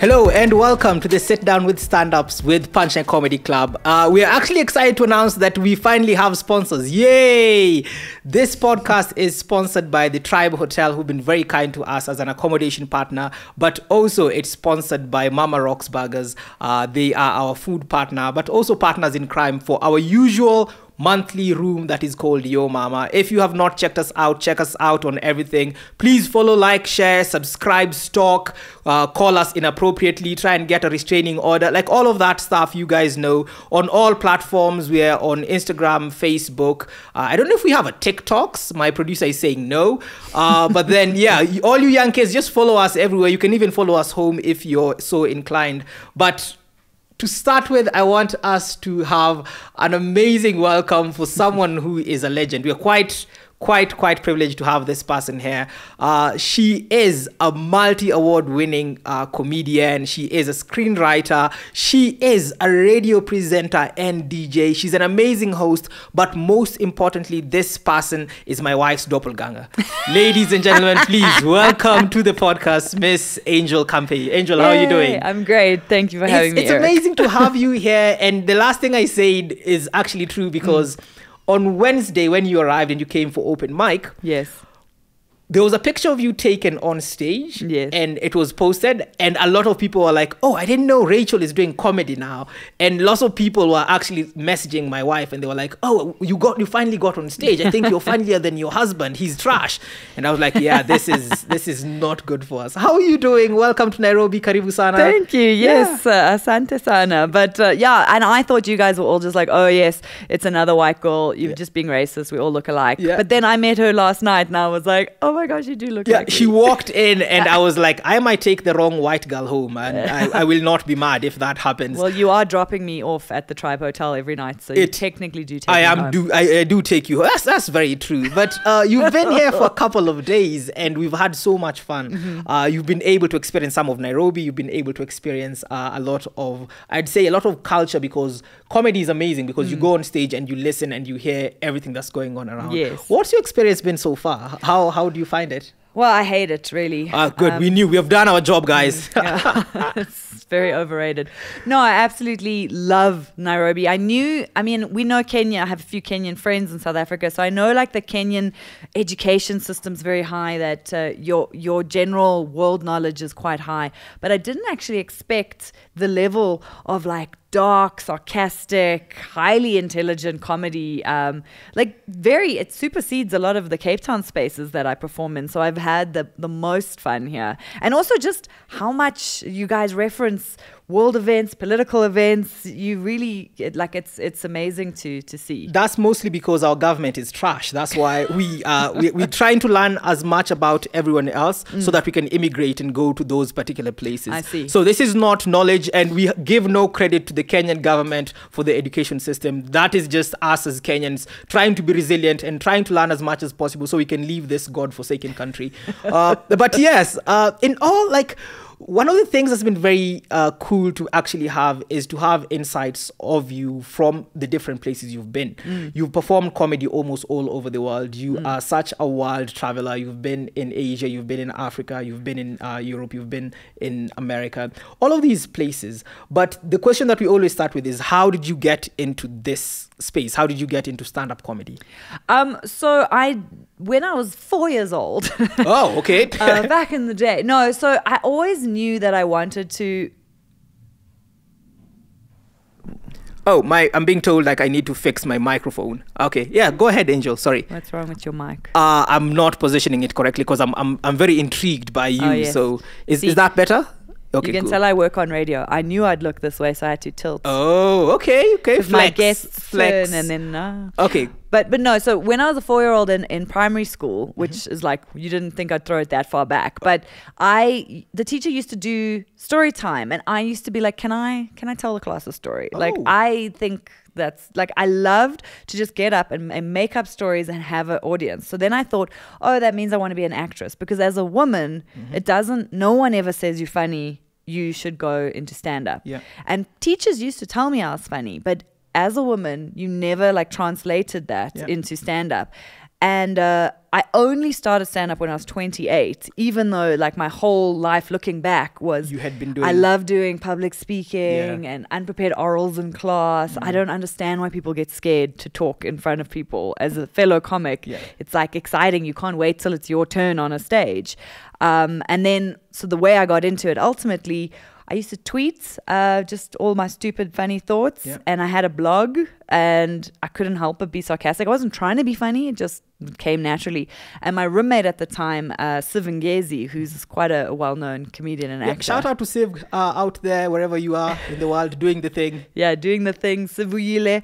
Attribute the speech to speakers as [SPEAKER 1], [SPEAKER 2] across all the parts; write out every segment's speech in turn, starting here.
[SPEAKER 1] Hello and welcome to the Sitdown with Standups with Punchline Comedy Club. We are actually excited to announce that we finally have sponsors. Yay! This podcast is sponsored by the Tribe Hotel, who've been very kind to us as an accommodation partner, but also it's sponsored by Mama Rock's Burgers. They are our food partner, but also partners in crime for our usual monthly room that is called Yo Mama. If you have not checked us out, check us out on everything. Please follow, like, share, subscribe, stalk, call us inappropriately, try and get a restraining order, like all of that stuff you guys know. On all platforms, we are on Instagram, Facebook. I don't know if we have a TikToks. My producer is saying no. But then, yeah, all you young kids, just follow us everywhere. You can even follow us home if you're so inclined. But to start with, I want us to have an amazing welcome for someone who is a legend. We are quite privileged to have this person here. She is a multi-award winning comedian. She is a screenwriter. She is a radio presenter and DJ. She's an amazing host, but most importantly, this person is my wife's doppelganger. Ladies and gentlemen, please welcome to the podcast, Miss Angel Campey. Angel, how are you doing?
[SPEAKER 2] I'm great. Thank you for having me,
[SPEAKER 1] It's
[SPEAKER 2] Eric.
[SPEAKER 1] amazing to have you here. And the last thing I said is actually true because on Wednesday, when you arrived and you came for open mic,
[SPEAKER 2] Yes.
[SPEAKER 1] there was a picture of you taken on stage,
[SPEAKER 2] Yes.
[SPEAKER 1] and it was posted, and a lot of people were like, oh, I didn't know Rachel is doing comedy now. And lots of people were actually messaging my wife, and they were like, oh, you finally got on stage. I think you're funnier than your husband. He's trash. And I was like, yeah, this is not good for us. How are you doing? Welcome to Nairobi. Karibu sana.
[SPEAKER 2] Thank you. Yes. Asante sana. But yeah, and I thought you guys were all just like, oh, yes, it's another white girl. You're just being racist. We all look alike.
[SPEAKER 1] Yeah.
[SPEAKER 2] But then I met her last night, and I was like, oh my gosh, you do look like
[SPEAKER 1] She
[SPEAKER 2] me.
[SPEAKER 1] walked in and I was like, I might take the wrong white girl home, and I will not be mad if that happens.
[SPEAKER 2] Well, you are dropping me off at the Tribe Hotel every night, so you technically do take me home.
[SPEAKER 1] I do take you. That's very true. But you've been here for a couple of days and we've had so much fun. You've been able to experience some of Nairobi. You've been able to experience a lot of culture, because comedy is amazing because you go on stage and you listen and you hear everything that's going on around.
[SPEAKER 2] Yes.
[SPEAKER 1] What's your experience been so far? How do you find it?
[SPEAKER 2] Well, I hate it, really.
[SPEAKER 1] Good. We knew. We have done our job, guys.
[SPEAKER 2] It's very overrated. No, I absolutely love Nairobi. We know Kenya. I have a few Kenyan friends in South Africa, so I know like the Kenyan education system's very high, that your general world knowledge is quite high. But I didn't actually expect the level of like dark, sarcastic, highly intelligent comedy. It supersedes a lot of the Cape Town spaces that I perform in. So I've had the most fun here. And also just how much you guys reference world events, political events. You really, it's amazing to see.
[SPEAKER 1] That's mostly because our government is trash. That's why we're trying to learn as much about everyone else so that we can immigrate and go to those particular places.
[SPEAKER 2] I see.
[SPEAKER 1] So this is not knowledge, and we give no credit to the Kenyan government for the education system. That is just us as Kenyans trying to be resilient and trying to learn as much as possible so we can leave this godforsaken country. But yes, in all, like, one of the things that's been very cool to actually have is to have insights of you from the different places you've been. You've performed comedy almost all over the world. You are such a world traveler. You've been in Asia, you've been in Africa, you've been in Europe, you've been in America, all of these places. But the question that we always start with is, how did you get into this space? How did you get into stand-up comedy?
[SPEAKER 2] When I was 4 years old.
[SPEAKER 1] Oh, okay.
[SPEAKER 2] Back in the day. No, so I always knew that I wanted to.
[SPEAKER 1] Oh, I'm being told like I need to fix my microphone. Okay, yeah, go ahead, Angel. Sorry.
[SPEAKER 2] What's wrong with your mic?
[SPEAKER 1] I'm not positioning it correctly because I'm very intrigued by you.
[SPEAKER 2] Oh, yes.
[SPEAKER 1] So is that better? Okay,
[SPEAKER 2] you can
[SPEAKER 1] cool.
[SPEAKER 2] tell I work on radio. I knew I'd look this way, so I had to tilt.
[SPEAKER 1] Oh, okay. Flex,
[SPEAKER 2] my guests
[SPEAKER 1] flex.
[SPEAKER 2] turn, and then
[SPEAKER 1] okay.
[SPEAKER 2] But no, so when I was a 4-year-old in primary school, which is like, you didn't think I'd throw it that far back, but the teacher used to do story time, and I used to be like, can I tell the class a story?
[SPEAKER 1] Oh.
[SPEAKER 2] Like, I think that's like, I loved to just get up and make up stories and have an audience. So then I thought, oh, that means I want to be an actress, because as a woman, no one ever says you're funny, you should go into stand-up.
[SPEAKER 1] Yeah.
[SPEAKER 2] And teachers used to tell me I was funny, but as a woman, you never like translated that into stand-up. And I only started stand-up when I was 28, even though like my whole life looking back was
[SPEAKER 1] you had been doing.
[SPEAKER 2] I love doing public speaking and unprepared orals in class. I don't understand why people get scared to talk in front of people. As a fellow comic, it's like exciting. You can't wait till it's your turn on a stage. And then, so the way I got into it, ultimately, I used to tweet just all my stupid, funny thoughts. And I had a blog, and I couldn't help but be sarcastic. I wasn't trying to be funny. It just came naturally. And my roommate at the time, Siv Ngezi, who's quite a well-known comedian and actor.
[SPEAKER 1] Shout out to Siv out there, wherever you are in the world, doing the thing.
[SPEAKER 2] Yeah, doing the thing, Sivuyile.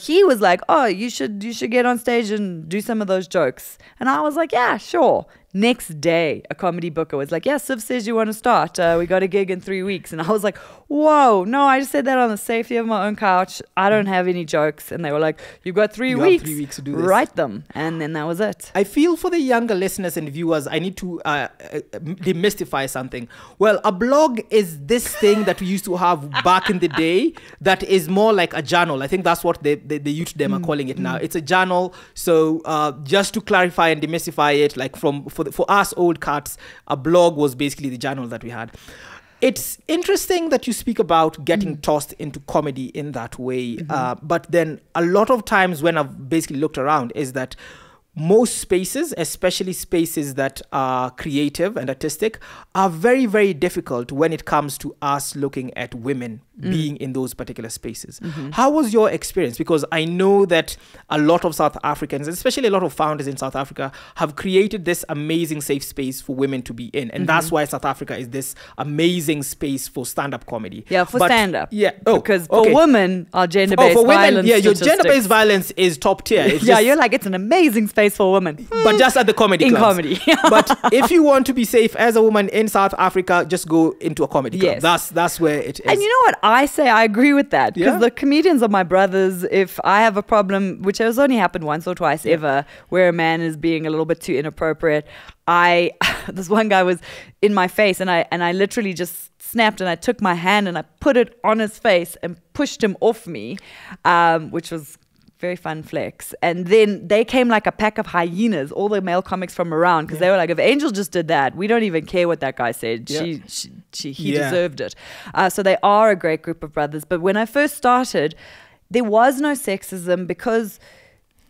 [SPEAKER 2] He was like, oh, you should get on stage and do some of those jokes. And I was like, yeah, sure. Next day, a comedy booker was like, yeah, Siv says you want to start. We got a gig in 3 weeks. And I was like, whoa, no, I just said that on the safety of my own couch. I don't have any jokes. And they were like, you've got 3 weeks.
[SPEAKER 1] 3 weeks to do this.
[SPEAKER 2] Write them. And then that was it.
[SPEAKER 1] I feel for the younger listeners and viewers, I need to demystify something. Well, a blog is this thing that we used to have back in the day that is more like a journal. I think that's what the youth them are calling it now. It's a journal. So just to clarify and demystify it, like for us old cats, a blog was basically the journal that we had. It's interesting that you speak about getting tossed into comedy in that way. But then a lot of times when I've basically looked around is that most spaces, especially spaces that are creative and artistic, are very, very difficult when it comes to us looking at women being in those particular spaces. How was your experience? Because I know that a lot of South Africans, especially a lot of founders in South Africa, have created this amazing safe space for women to be in. And that's why South Africa is this amazing space for stand-up comedy.
[SPEAKER 2] Yeah, for stand-up.
[SPEAKER 1] Yeah.
[SPEAKER 2] Because for women, our gender-based
[SPEAKER 1] for women,
[SPEAKER 2] violence
[SPEAKER 1] your gender-based violence is top tier. It's
[SPEAKER 2] you're like, it's an amazing space for women.
[SPEAKER 1] But just at the comedy
[SPEAKER 2] in
[SPEAKER 1] clubs.
[SPEAKER 2] comedy.
[SPEAKER 1] But if you want to be safe as a woman in South Africa, just go into a comedy club. That's where it is.
[SPEAKER 2] And you know what I say? I agree with that. Because the comedians are my brothers. If I have a problem, which has only happened once or twice ever, where a man is being a little bit too inappropriate, this one guy was in my face, and I literally just snapped, and I took my hand and I put it on his face and pushed him off me, which was very fun flex. And then they came like a pack of hyenas, all the male comics from around, because they were like, if Angel just did that, we don't even care what that guy said. He deserved it. So they are a great group of brothers. But when I first started, there was no sexism, because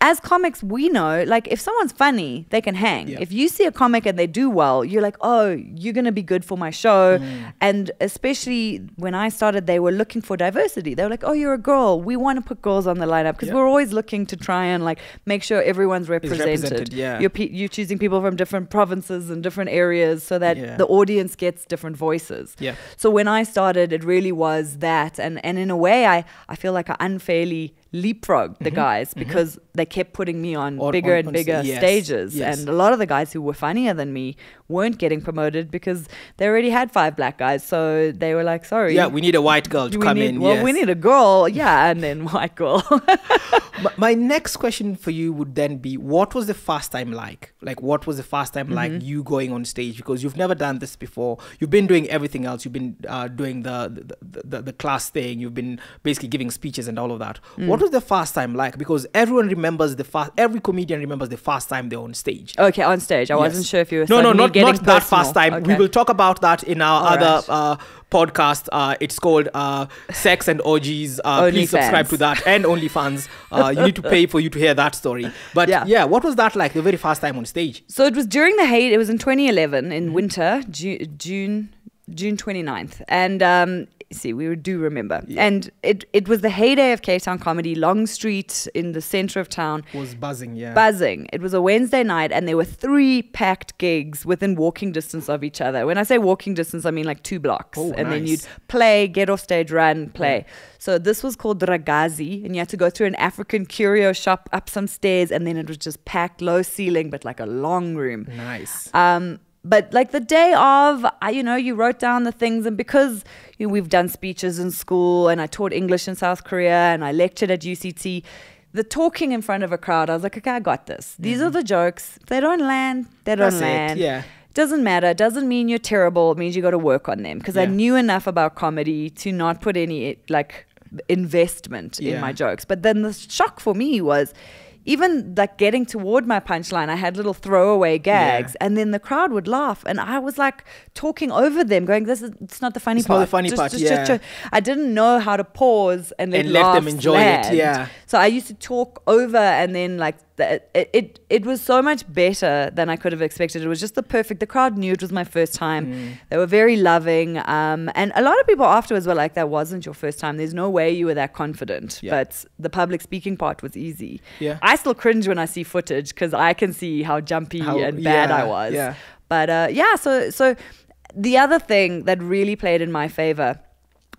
[SPEAKER 2] as comics, we know, like, if someone's funny, they can hang. If you see a comic and they do well, you're like, oh, you're going to be good for my show. And especially when I started, they were looking for diversity. They were like, oh, you're a girl. We want to put girls on the lineup, because we're always looking to try and like make sure everyone's represented. You're choosing people from different provinces and different areas so that the audience gets different voices. So when I started, it really was that. And in a way, I feel like I unfairly leapfrogged the guys, because they kept putting me on bigger and bigger stages. And a lot of the guys who were funnier than me weren't getting promoted because they already had 5 black guys. So they were like, sorry.
[SPEAKER 1] Yeah, we need a white girl to come in.
[SPEAKER 2] Well, we need a girl. Yeah, and then white girl.
[SPEAKER 1] My next question for you would then be, what was the first time like? Like, what was the first time like you going on stage? Because you've never done this before. You've been doing everything else. You've been doing the class thing. You've been basically giving speeches and all of that. What was the first time like? Because everyone remembers every comedian remembers the first time they're on stage.
[SPEAKER 2] Okay, on stage. I wasn't sure if you were
[SPEAKER 1] not that first time.
[SPEAKER 2] Okay.
[SPEAKER 1] We will talk about that in our other podcast. It's called Sex and Orgies. Please subscribe to that. And OnlyFans. You need to pay for you to hear that story. But what was that like, the very first time on stage?
[SPEAKER 2] So it was during the heyday. It was in 2011 in winter, June 29th. And we do remember. And it was the heyday of Cape Town comedy. Long Street in the center of town
[SPEAKER 1] was buzzing.
[SPEAKER 2] Buzzing. It was a Wednesday night, and there were 3 packed gigs within walking distance of each other. When I say walking distance, I mean like 2 blocks. Then you'd play, get off stage, run, play. So this was called Ragazi, and you had to go through an African curio shop, up some stairs, and then it was just packed, low ceiling, but like a long room.
[SPEAKER 1] Nice.
[SPEAKER 2] But like the day of, you wrote down the things, and because we've done speeches in school, and I taught English in South Korea, and I lectured at UCT, the talking in front of a crowd, I was like, okay, I got this. These are the jokes. If they don't land, they don't land. Doesn't matter. It doesn't mean you're terrible. It means you got to work on them. Because I knew enough about comedy to not put any like investment in my jokes. But then the shock for me was, even like getting toward my punchline, I had little throwaway gags, and then the crowd would laugh, and I was like talking over them, going, it's not the funny part.
[SPEAKER 1] Not the funny part.
[SPEAKER 2] I didn't know how to pause and let
[SPEAKER 1] them enjoy it. Yeah.
[SPEAKER 2] So I used to talk over, and then like it was so much better than I could have expected. It was just the crowd knew it was my first time. They were very loving, and a lot of people afterwards were like, that wasn't your first time, there's no way you were that confident. But the public speaking part was easy. I still cringe when I see footage because I can see how jumpy and bad I was. But so the other thing that really played in my favor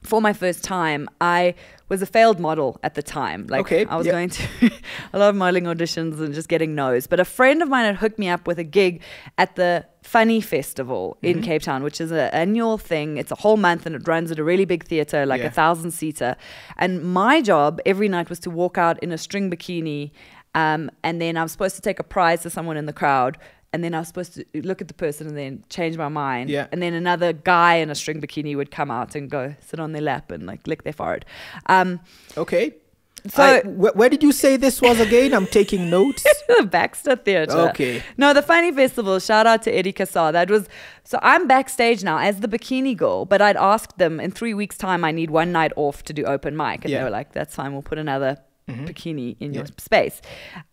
[SPEAKER 2] for my first time, I was a failed model at the time. Like I was going to a lot of modeling auditions and just getting no's. But a friend of mine had hooked me up with a gig at the Funny Festival in Cape Town, which is an annual thing. It's a whole month and it runs at a really big theater, like 1,000-seater. And my job every night was to walk out in a string bikini, and then I was supposed to take a prize to someone in the crowd. And then I was supposed to look at the person and then change my mind. And then another guy in a string bikini would come out and go sit on their lap and like lick their forehead. So
[SPEAKER 1] where did you say this was again? I'm taking notes.
[SPEAKER 2] The Baxter Theatre. No, the Funny Festival. Shout out to Eddie Kassar. So I'm backstage now as the bikini girl, but I'd asked them in 3 weeks' time, I need one night off to do open mic. And they were like, that's fine, we'll put another bikini in your space.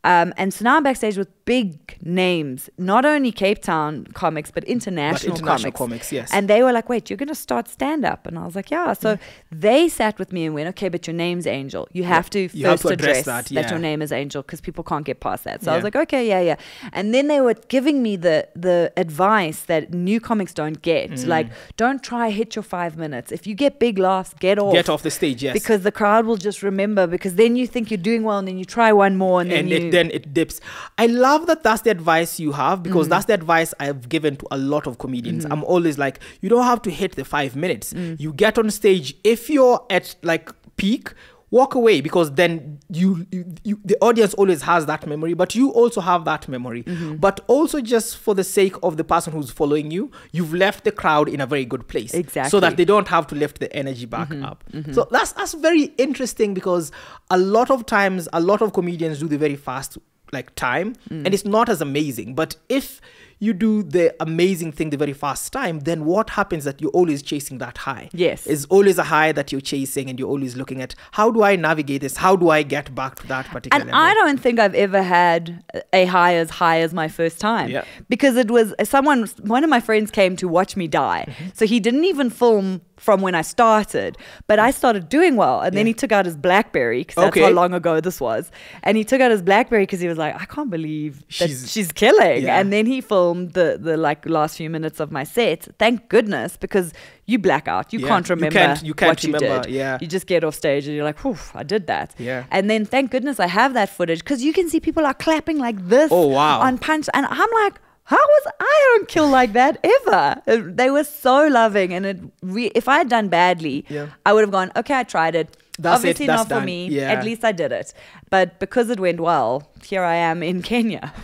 [SPEAKER 2] And so now I'm backstage with big names, not only Cape Town comics, but international comics. And they were like, wait, you're going to start stand-up? And I was like, yeah. So they sat with me and went, okay, but your name's Angel. You have to first address that your name is Angel because people can't get past that. So I was like, okay, And then they were giving me the advice that new comics don't get. Like, don't try hit your 5 minutes. If you get big laughs, get off the stage, because the crowd will just remember, because then you think you're doing well and then you try one more and then it dips. I love that that's the advice you have, because that's the advice I've given to a lot of comedians. I'm always like, you don't have to hit the 5 minutes. You get on stage, if you're at like peak, walk away, because then you the audience always has that memory, but you also have that memory. But also, just for the sake of the person who's following you, you've left the crowd in a very good place, so that they don't have to lift the energy back up. So that's very interesting, because a lot of times a lot of comedians do the very fast like time, and it's not as amazing. But if you do the amazing thing the very first time, then what happens that you're always chasing that high. It's always a high that you're chasing, and you're always looking at, how do I navigate this? How do I get back to that particular level? I don't think I've ever had a high as my first time. Because it was one of my friends came to watch me die. So he didn't even film from when I started, but I started doing well, and then he took out his BlackBerry, because that's how long ago this was, and he took out his BlackBerry because he was like, I can't believe that she's killing. And then he filmed the like last few minutes of my set. Thank goodness, because you black out, you can't remember what you did. You just get off stage and you're like, whew, I did that. And then thank goodness I have that footage, because you can see people are clapping like this on Punch, and I'm like, I don't kill like that ever. They were so loving, and if I had done badly, I would have gone, okay, I tried it. Obviously not for me. At least I did it. But because it went well, here I am in Kenya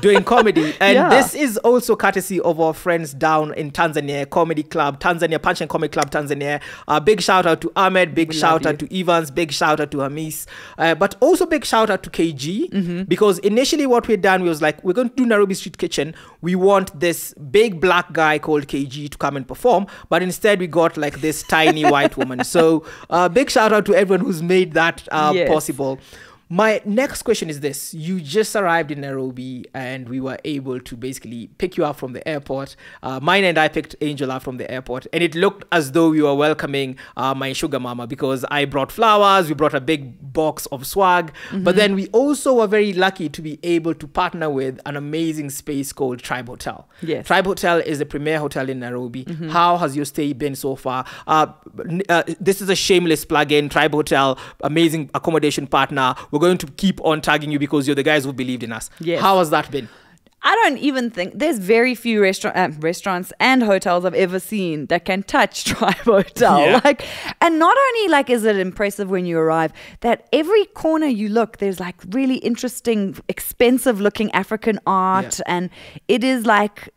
[SPEAKER 1] doing comedy. And this is also courtesy of our friends down in Tanzania, Comedy Club Tanzania, Punchline Comedy Club Tanzania. Big shout out to Ahmed, big shout out to Evans, big shout out to Hamis, but also big shout out to KG, because initially what we'd done was like, we're going to do Nairobi Street Kitchen. We want this big black guy called KG to come and perform, but instead we got like this tiny white woman. So big shout out to everyone who's made that possible. My next question is this. You just arrived in Nairobi, and we were able to basically pick you up from the airport. Mine and I picked Angel up from the airport, and it looked as though we were welcoming my sugar mama, because I brought flowers, we brought a big box of swag, but then we also were very lucky to be able to partner with an amazing space called Tribe Hotel. Tribe Hotel is a premier hotel in Nairobi. How has your stay been so far? This is a shameless plug-in. Tribe Hotel, amazing accommodation partner. We're going to keep on tagging you because you're the guys who believed in us. How has that been?
[SPEAKER 2] I don't even think there's very few restaurants and hotels I've ever seen that can touch Tribe Hotel. Like, and not only like is it impressive when you arrive, that every corner you look, there's like really interesting, expensive looking African art, and it is like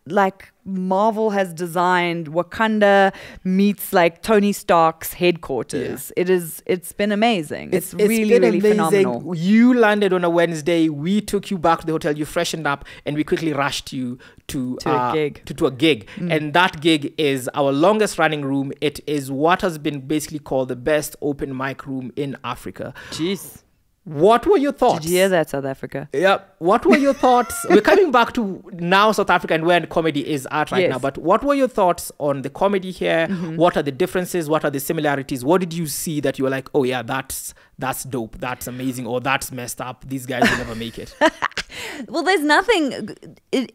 [SPEAKER 2] Marvel has designed Wakanda meets like Tony Stark's headquarters. It's been amazing. It's really,
[SPEAKER 1] been
[SPEAKER 2] really
[SPEAKER 1] amazing.
[SPEAKER 2] phenomenal.
[SPEAKER 1] You landed on a Wednesday. We took you back to the hotel. You freshened up, and we quickly rushed you to
[SPEAKER 2] a gig.
[SPEAKER 1] To a gig. And that gig is our longest running room. It is what has been basically called the best open mic room in Africa.
[SPEAKER 2] Jeez.
[SPEAKER 1] What were your thoughts?
[SPEAKER 2] Did you hear that, South Africa?
[SPEAKER 1] Yeah. What were your thoughts? We're coming back to now South Africa and where comedy is at right now. But what were your thoughts on the comedy here? What are the differences? What are the similarities? What did you see that you were like, oh yeah, that's dope. That's amazing. Or that's messed up. These guys will never make it.
[SPEAKER 2] Well, there's nothing.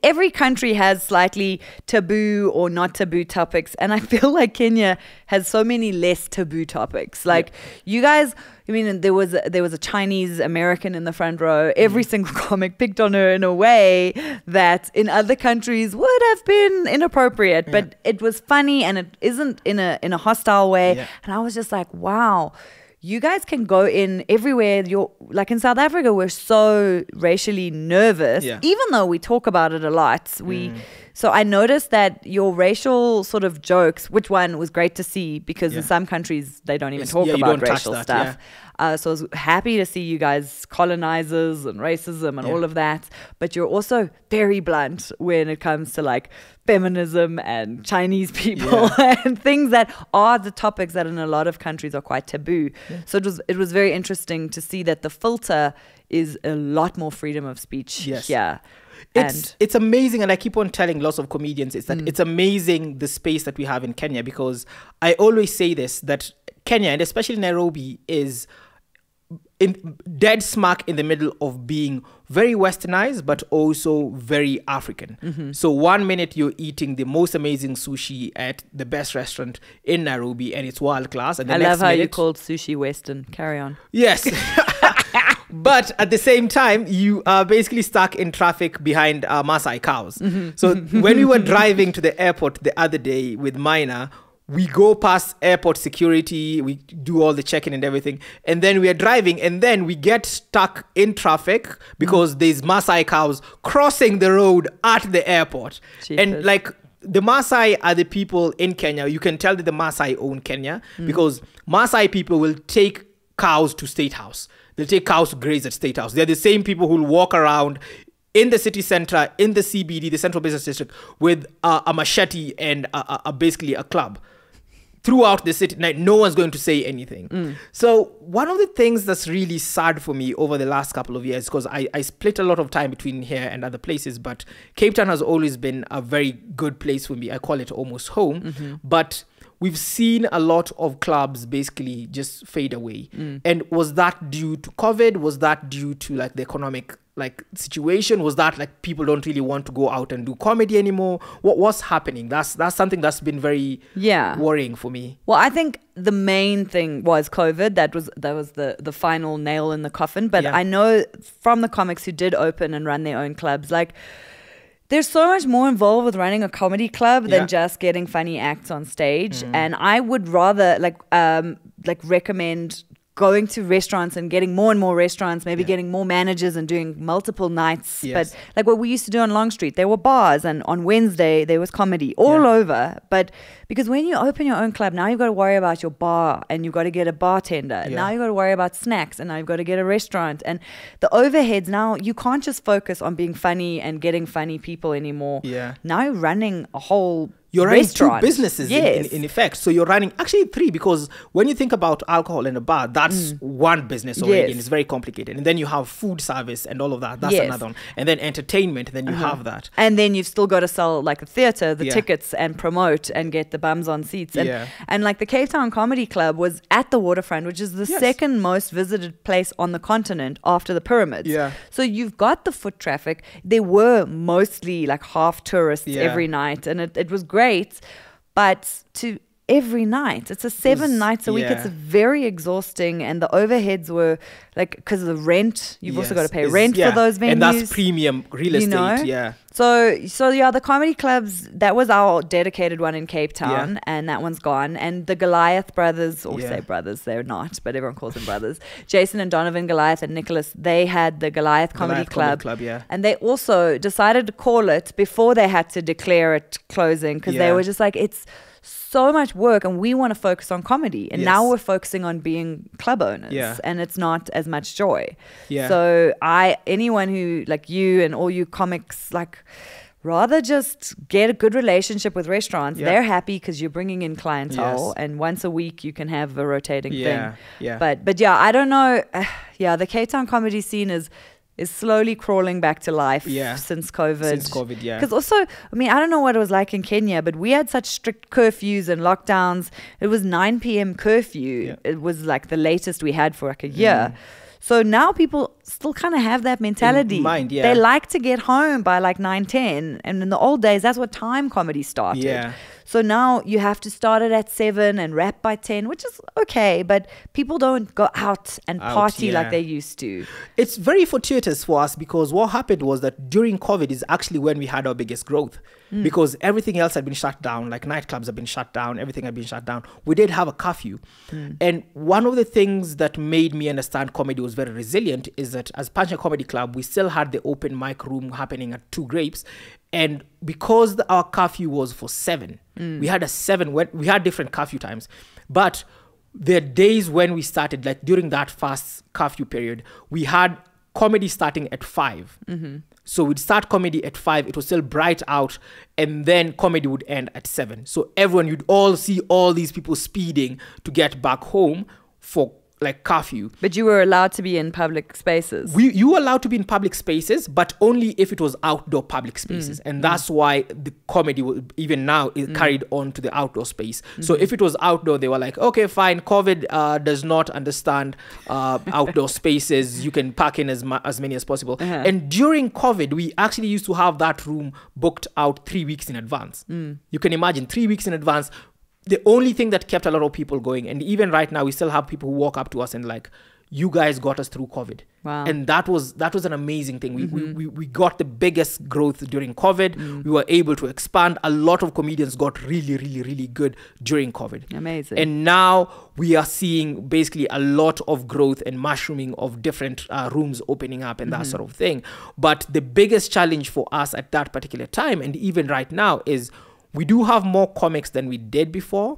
[SPEAKER 2] Every country has slightly taboo or not taboo topics. And I feel like Kenya has so many less taboo topics. Like you guys, I mean, there was a Chinese American in the front row. Every single comic picked on her in a way that in other countries would have been inappropriate. But it was funny, and it isn't in a hostile way. Yeah. And I was just like, wow. You guys can go in everywhere. You're like in South Africa, we're so racially nervous, even though we talk about it a lot. So I noticed that your racial sort of jokes, which one was great to see because in some countries they don't even talk about racial stuff. So I was happy to see you guys colonizers and racism and all of that. But you're also very blunt when it comes to like feminism and Chinese people and things that are the topics that in a lot of countries are quite taboo. So it was very interesting to see that the filter is a lot more freedom of speech here.
[SPEAKER 1] It's amazing, and I keep on telling lots of comedians it's that it's amazing the space that we have in Kenya, because I always say this, that Kenya, and especially Nairobi, is in dead smack in the middle of being very westernized but also very African. So 1 minute you're eating the most amazing sushi at the best restaurant in Nairobi and it's world class, and the
[SPEAKER 2] I
[SPEAKER 1] next
[SPEAKER 2] love how
[SPEAKER 1] minute,
[SPEAKER 2] you called sushi Western. Carry on.
[SPEAKER 1] Yes. But at the same time, you are basically stuck in traffic behind Maasai cows. So when we were driving to the airport the other day with Mina, we go past airport security, we do all the check-in and everything, and then we are driving, and then we get stuck in traffic because there's Maasai cows crossing the road at the airport. And like, the Maasai are the people in Kenya. You can tell that the Maasai own Kenya because Maasai people will take cows to State House. They'll take cows to graze at State House. They're the same people who will walk around in the city center, in the CBD, the Central Business District, with a machete and basically a club. Throughout the city, no one's going to say anything. So one of the things that's really sad for me over the last couple of years, because I split a lot of time between here and other places, but Cape Town has always been a very good place for me. I call it almost home. But we've seen a lot of clubs basically just fade away. And was that due to COVID? Was that due to like the economic situation? Was that like people don't really want to go out and do comedy anymore? What's happening? That's something that's been very worrying for me.
[SPEAKER 2] Well, I think the main thing was COVID. That was the final nail in the coffin. But I know from the comics who did open and run their own clubs, like, there's so much more involved with running a comedy club than just getting funny acts on stage. And I would rather recommend going to restaurants and getting more and more restaurants, maybe getting more managers and doing multiple nights. But like what we used to do on Long Street, there were bars, and on Wednesday there was comedy all over. But because when you open your own club, now you've got to worry about your bar, and you've got to get a bartender. Now you've got to worry about snacks, and now you've got to get a restaurant. And the overheads, now you can't just focus on being funny and getting funny people anymore. Now you're running a whole
[SPEAKER 1] You're running two businesses in effect. So you're running actually three, because when you think about alcohol in a bar, that's one business already, and it's very complicated. And then you have food service and all of that. That's another one. And then entertainment, and then you have that.
[SPEAKER 2] And then you've still got to sell like a theatre, the tickets, and promote and get the bums on seats. And like the Cape Town Comedy Club was at the waterfront, which is the second most visited place on the continent after the pyramids. So you've got the foot traffic. There were mostly like half tourists every night, and it was great. But to every night, it's a 7 nights a week. It's very exhausting, and the overheads were like, because of the rent, you've also got to pay rent for those venues,
[SPEAKER 1] and that's premium real estate.
[SPEAKER 2] So yeah, the comedy clubs, that was our dedicated one in Cape Town, and that one's gone. And the Goliath brothers, or say brothers, they're not, but everyone calls them brothers. Jason and Donovan Goliath and Nicholas, they had the Goliath Comedy Club. And they also decided to call it before they had to declare it closing, because they were just like, it's so much work and we want to focus on comedy, and now we're focusing on being club owners, and it's not as much joy. So anyone who, like you and all you comics, like, rather just get a good relationship with restaurants. They're happy because you're bringing in clientele, and once a week you can have a rotating thing. But yeah, I don't know. The Cape Town comedy scene is slowly crawling back to life since COVID. Because also, I mean, I don't know what it was like in Kenya, but we had such strict curfews and lockdowns. It was 9 p.m. curfew. It was like the latest we had for like a year. So now people still kind of have that mentality. In mind, They like to get home by like 9, 10. And in the old days, that's what time comedy started. So now you have to start it at 7 and wrap by 10, which is okay. But people don't go out and party like they used to.
[SPEAKER 1] It's very fortuitous for us, because what happened was that during COVID is actually when we had our biggest growth. Because everything else had been shut down, like nightclubs have been shut down, everything had been shut down. We did have a curfew. And one of the things that made me understand comedy was very resilient is that as Punchline Comedy Club, we still had the open mic room happening at 2 Grapes. And because our curfew was for 7, we had we had different curfew times. But there are days when we started, like during that fast curfew period, we had comedy starting at 5. So we'd start comedy at 5, it was still bright out, and then comedy would end at 7. So you'd all see all these people speeding to get back home for like curfew.
[SPEAKER 2] But you were allowed to be in public spaces.
[SPEAKER 1] You were allowed to be in public spaces, but only if it was outdoor public spaces. And that's why the comedy, even now, is carried on to the outdoor space. So if it was outdoor, they were like, okay, fine, COVID does not understand outdoor spaces. You can pack in as many as possible. And during COVID, we actually used to have that room booked out 3 weeks in advance. You can imagine 3 weeks in advance. The only thing that kept a lot of people going, and even right now, we still have people who walk up to us and like, you guys got us through COVID.
[SPEAKER 2] Wow.
[SPEAKER 1] And that was an amazing thing. We got the biggest growth during COVID. We were able to expand. A lot of comedians got really, really, really good during COVID.
[SPEAKER 2] Amazing.
[SPEAKER 1] And now we are seeing basically a lot of growth and mushrooming of different rooms opening up and that sort of thing. But the biggest challenge for us at that particular time, and even right now, is we do have more comics than we did before,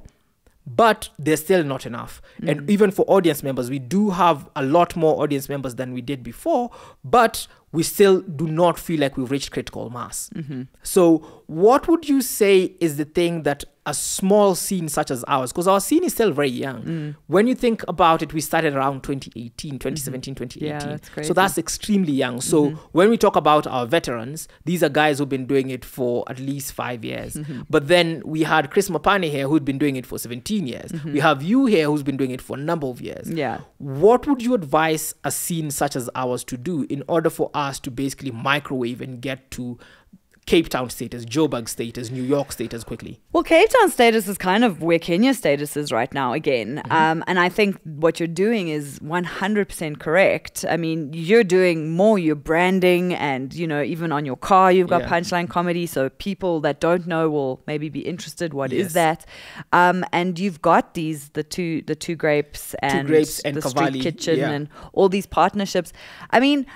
[SPEAKER 1] but they're still not enough. And even for audience members, we do have a lot more audience members than we did before, but we still do not feel like we've reached critical mass. So what would you say is the thing that a small scene such as ours, because our scene is still very young. When you think about it, we started around 2018, 2017, 2018.
[SPEAKER 2] Yeah, that's crazy.
[SPEAKER 1] So that's extremely young. So when we talk about our veterans, these are guys who've been doing it for at least 5 years. But then we had Chris Mapane here who'd been doing it for 17 years. We have you here who's been doing it for a number of years. What would you advise a scene such as ours to do in order for us to basically microwave and get to Cape Town status, Joburg status, New York status quickly?
[SPEAKER 2] Well, Cape Town status is kind of where Kenya status is right now again. And I think what you're doing is 100% correct. I mean, you're doing more, you're branding, and, you know, even on your car, you've got Punchline Comedy. So people that don't know will maybe be interested. What is that? And you've got the two grapes and
[SPEAKER 1] and
[SPEAKER 2] the
[SPEAKER 1] Cavalli,
[SPEAKER 2] Street Kitchen and all these partnerships. I mean,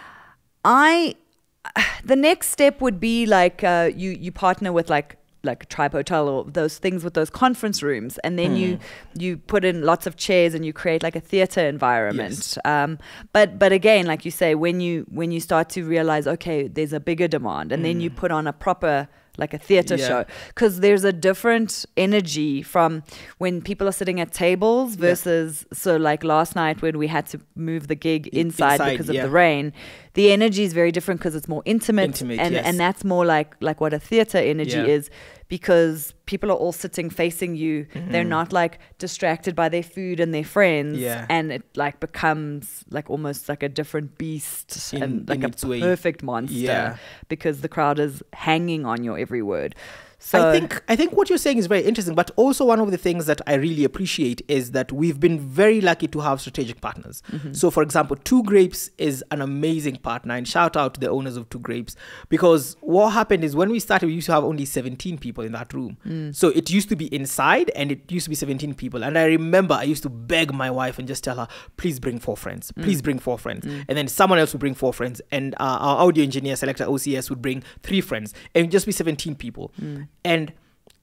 [SPEAKER 2] the next step would be like you partner with like a Tribe Hotel or those things with those conference rooms, and then you put in lots of chairs and you create like a theater environment. But again, like you say, when you start to realize, okay, there's a bigger demand, and then you put on a proper like a theater show, because there's a different energy from when people are sitting at tables versus so like last night when we had to move the gig inside because of the rain. The energy is very different because it's more intimate and that's more like what a theater energy is, because people are all sitting facing you. They're not like distracted by their food and their friends, and it like becomes like almost like a different beast and like a perfect monster because the crowd is hanging on your every word. So
[SPEAKER 1] I think what you're saying is very interesting, but also one of the things that I really appreciate is that we've been very lucky to have strategic partners. So for example, Two Grapes is an amazing partner, and shout out to the owners of Two Grapes, because what happened is when we started, we used to have only 17 people in that room. So it used to be inside and it used to be 17 people. And I remember I used to beg my wife and just tell her, please bring 4 friends, please bring 4 friends. And then someone else would bring 4 friends, and our audio engineer, selector OCS, would bring 3 friends, and it would just be 17 people. And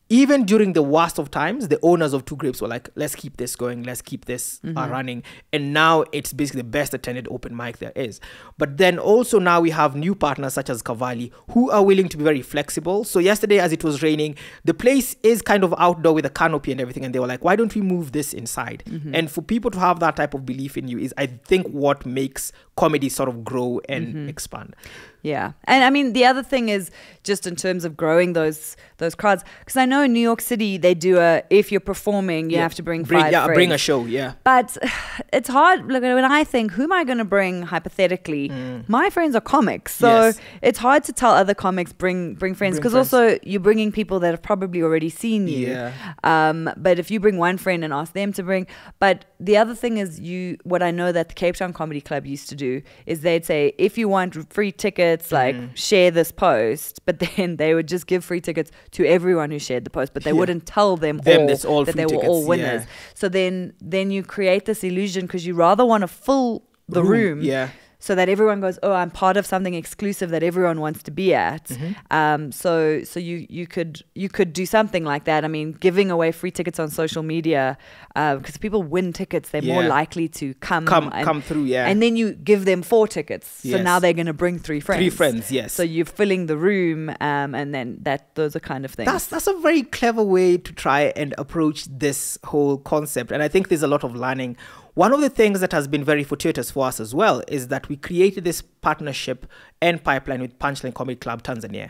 [SPEAKER 1] even during the worst of times, the owners of Two Grapes were like, let's keep this going, let's keep this running. And now it's basically the best attended open mic there is. But then also now we have new partners such as Cavalli, who are willing to be very flexible. So yesterday, as it was raining, the place is kind of outdoor with a canopy and everything, and they were like, why don't we move this inside? And for people to have that type of belief in you is, I think, what makes comedy sort of grow and expand.
[SPEAKER 2] Yeah. And I mean, the other thing is just in terms of growing those crowds, because I know in New York City, they do if you're performing, you have to bring 5 friends.
[SPEAKER 1] Bring a show,
[SPEAKER 2] But it's hard. Look, when I think, who am I going to bring hypothetically? My friends are comics. So it's hard to tell other comics, bring friends, because also you're bringing people that have probably already seen you. But if you bring one friend and ask them to bring, but the other thing is what I know that the Cape Town Comedy Club used to do is they'd say, if you want free tickets, like share this post, but then they would just give free tickets to everyone who shared the post, but they wouldn't tell them all that they were all winners. So then you create this illusion, because you rather want to fill the room. So that everyone goes, oh, I'm part of something exclusive that everyone wants to be at. So you could do something like that. I mean, giving away free tickets on social media, because people win tickets, they're more likely to come through. And then you give them 4 tickets. So now they're going to bring 3 friends.
[SPEAKER 1] 3 friends, yes.
[SPEAKER 2] So you're filling the room, and then those are kind of things.
[SPEAKER 1] That's a very clever way to try and approach this whole concept. And I think there's a lot of learning. One of the things that has been very fortuitous for us as well is that we created this partnership and pipeline with Punchline Comedy Club Tanzania.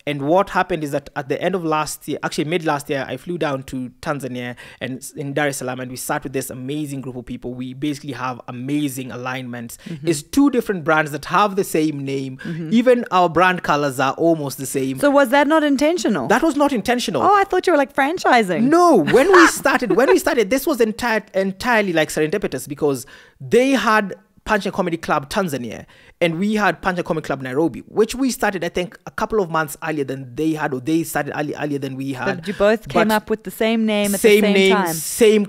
[SPEAKER 1] And what happened is that at the end of last year, actually mid last year, I flew down to Tanzania and in Dar es Salaam, and we sat with this amazing group of people. We basically have amazing alignments. It's 2 different brands that have the same name. Even our brand colors are almost the same.
[SPEAKER 2] So was that not intentional?
[SPEAKER 1] That was not intentional.
[SPEAKER 2] Oh, I thought you were like franchising.
[SPEAKER 1] No, when we started, this was entirely like serendipitous, because they had Punchline Comedy Club Tanzania and we had Punchline Comedy Club Nairobi, which we started, I think, a couple of months earlier than they had, or they started earlier than we had.
[SPEAKER 2] But you both came up with the same name at the same time.
[SPEAKER 1] Same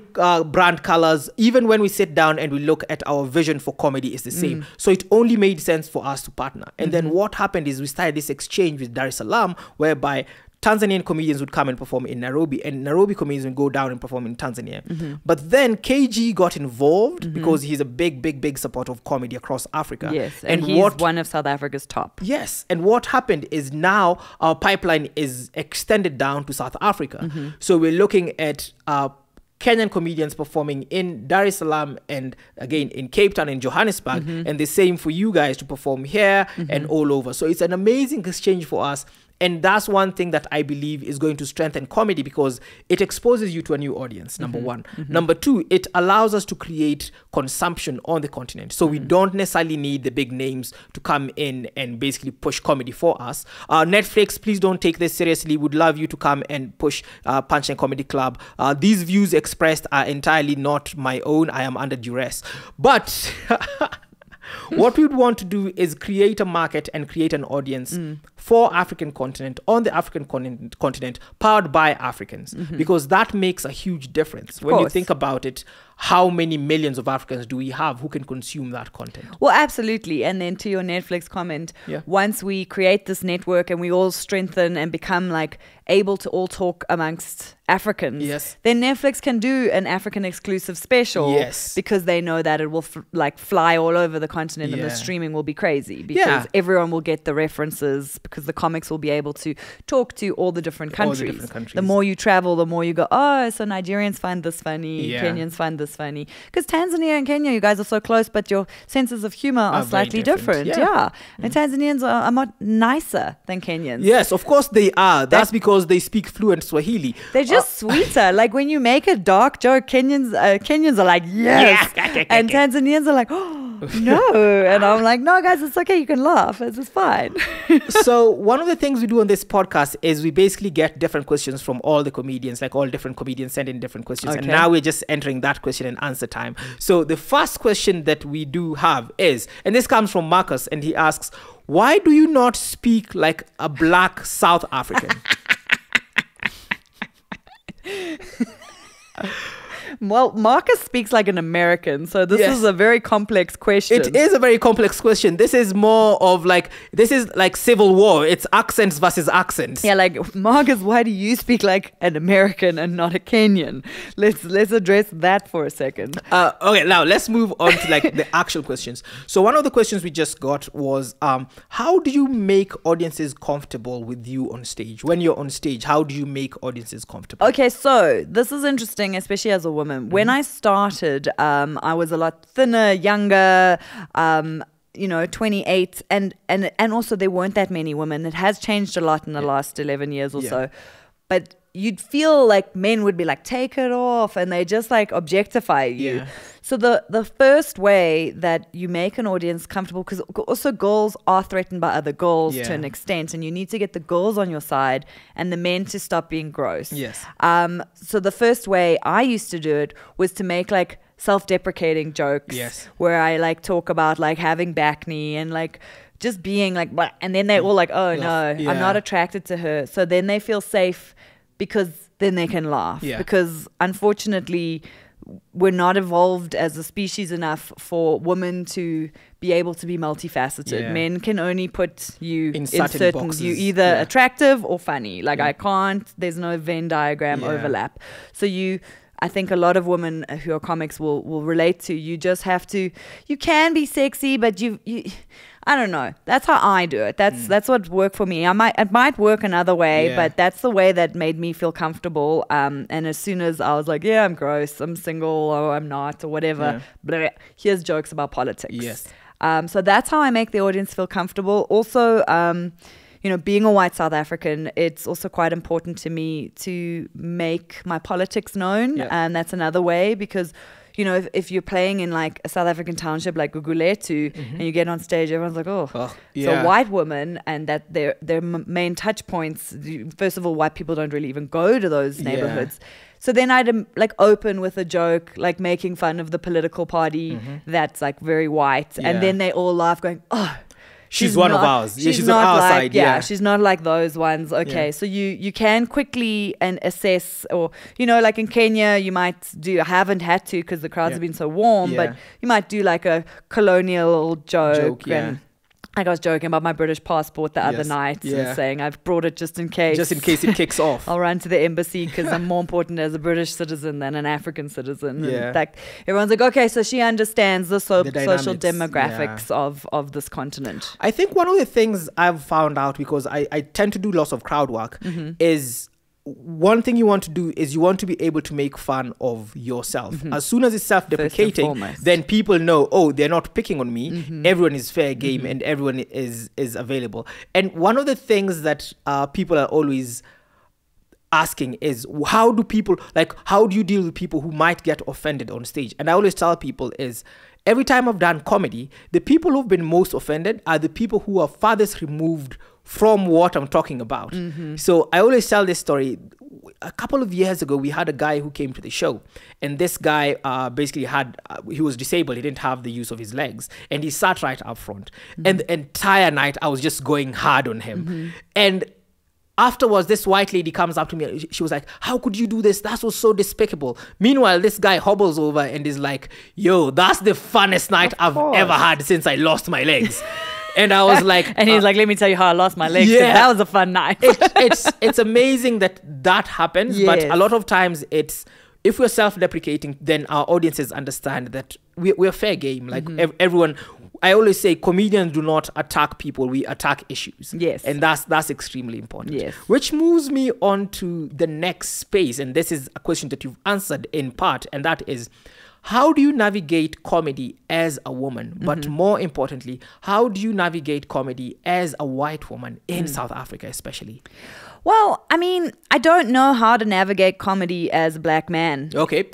[SPEAKER 1] brand colors. Even when we sit down and we look at our vision for comedy, it's the same. So it only made sense for us to partner. And then what happened is we started this exchange with Dar es Salaam, whereby Tanzanian comedians would come and perform in Nairobi, and Nairobi comedians would go down and perform in Tanzania. But then KG got involved because he's a big supporter of comedy across Africa.
[SPEAKER 2] Yes, and he's one of South Africa's top.
[SPEAKER 1] Yes, and what happened is now our pipeline is extended down to South Africa. So we're looking at Kenyan comedians performing in Dar es Salaam and again in Cape Town and Johannesburg, and the same for you guys to perform here and all over. So it's an amazing exchange for us. And that's one thing that I believe is going to strengthen comedy, because it exposes you to a new audience, number one. Number two, it allows us to create consumption on the continent. So we don't necessarily need the big names to come in and basically push comedy for us. Netflix, please don't take this seriously. Would love you to come and push Punchline Comedy Club. These views expressed are entirely not my own. I am under duress. But what we would want to do is create a market and create an audience for African continent, on the African continent, powered by Africans, because that makes a huge difference. When you think about it, how many millions of Africans do we have who can consume that content?
[SPEAKER 2] Well, absolutely. And then to your Netflix comment, once we create this network and we all strengthen and become like able to all talk amongst Africans, then Netflix can do an African exclusive special, because they know that it will fly all over the continent, and the streaming will be crazy, because everyone will get the references, because the comics will be able to talk to all the different countries. The more you travel, the more you go, oh, so Nigerians find this funny, Kenyans find this funny, because Tanzania and Kenya, you guys are so close, but your senses of humor are slightly different. And Tanzanians are much nicer than Kenyans.
[SPEAKER 1] Yes, of course they are. That's because they speak fluent Swahili.
[SPEAKER 2] They're just sweeter. Like when you make a dark joke, Kenyans are like, yes. And Tanzanians are like, oh. no. And I'm like, no, guys, it's okay. You can laugh. It's just fine.
[SPEAKER 1] So one of the things we do on this podcast is we basically get different questions from all the comedians, like all different comedians send in different questions. And now we're just entering that question and answer time. So the first question that we do have is, and this comes from Marcus, and he asks, why do you not speak like a black South African?
[SPEAKER 2] Well, Marcus speaks like an American, so this is a very complex question.
[SPEAKER 1] It is a very complex question. This is more of like, this is like civil war. It's accents versus accents.
[SPEAKER 2] Yeah, like, Marcus, why do you speak like an American and not a Kenyan? Let's address that for a second.
[SPEAKER 1] Okay, now let's move on to like the actual questions. So one of the questions we just got was, how do you make audiences comfortable with you on stage? When you're on stage, how do you make audiences comfortable?
[SPEAKER 2] Okay, so this is interesting, especially as a woman. When I started, I was a lot thinner, younger, 28, and also there weren't that many women. It has changed a lot in the last 11 years or so. But you'd feel like men would be like, take it off, and they just like objectify you. Yeah. So the first way that you make an audience comfortable, because also girls are threatened by other girls to an extent, and you need to get the girls on your side and the men to stop being gross.
[SPEAKER 1] Yes.
[SPEAKER 2] So the first way I used to do it was to make like self-deprecating jokes where I like talk about like having back knee and like just being like, what? And then they're all like, oh no, I'm not attracted to her. So then they feel safe because then they can laugh. Because unfortunately, we're not evolved as a species enough for women to be able to be multifaceted. Men can only put you in certain boxes. You either attractive or funny. Like I can't, there's no Venn diagram overlap. So I think a lot of women who are comics will relate to, you just have to, you can be sexy, but you I don't know. That's how I do it. That's what worked for me. It might work another way, but that's the way that made me feel comfortable. And as soon as I was like, yeah, I'm gross, I'm single, or I'm not, or whatever, bleh, here's jokes about politics.
[SPEAKER 1] Yes.
[SPEAKER 2] So that's how I make the audience feel comfortable. Also, being a white South African, it's also quite important to me to make my politics known. And that's another way, because if you're playing in like a South African township like Gugulethu and you get on stage, everyone's like, it's a white woman, and that their main touch points, first of all, white people don't really even go to those neighborhoods. So then I'd like open with a joke, like making fun of the political party that's like very white. And then they all laugh going, oh,
[SPEAKER 1] she's one of ours. She's on our side.
[SPEAKER 2] Yeah, she's not like those ones. Okay, so you can quickly and assess, or like in Kenya, you might do. I haven't had to because the crowds have been so warm, but you might do like a colonial joke. And like I was joking about my British passport the other night and saying I've brought it just in case.
[SPEAKER 1] Just in case it kicks off.
[SPEAKER 2] I'll run to the embassy because I'm more important as a British citizen than an African citizen. And like, everyone's like, okay, so she understands the social demographics of this continent.
[SPEAKER 1] I think one of the things I've found out, because I tend to do lots of crowd work, is one thing you want to do is you want to be able to make fun of yourself. As soon as it's self-deprecating, then people know, oh, they're not picking on me. Everyone is fair game and everyone is available. And one of the things that people are always asking is, how do you deal with people who might get offended on stage? And I always tell people is, every time I've done comedy, the people who've been most offended are the people who are farthest removed from what I'm talking about. So I always tell this story. A couple of years ago, we had a guy who came to the show, and this guy basically he was disabled. He didn't have the use of his legs, and he sat right up front. And the entire night, I was just going hard on him. And afterwards, this white lady comes up to me. She was like, how could you do this? That was so despicable. Meanwhile, this guy hobbles over and is like, yo, that's the funnest night I've ever had since I lost my legs. And I was like,
[SPEAKER 2] and he's like, let me tell you how I lost my legs. Yeah, that was a fun night.
[SPEAKER 1] It's amazing that happens. But a lot of times if we're self-deprecating, then our audiences understand that we're fair game. Like everyone, I always say comedians do not attack people, we attack issues.
[SPEAKER 2] Yes.
[SPEAKER 1] And that's extremely important.
[SPEAKER 2] Yes.
[SPEAKER 1] Which moves me on to the next space. And this is a question that you've answered in part. And that is, how do you navigate comedy as a woman? But more importantly, how do you navigate comedy as a white woman in South Africa especially?
[SPEAKER 2] Well, I mean, I don't know how to navigate comedy as a black man.
[SPEAKER 1] Okay.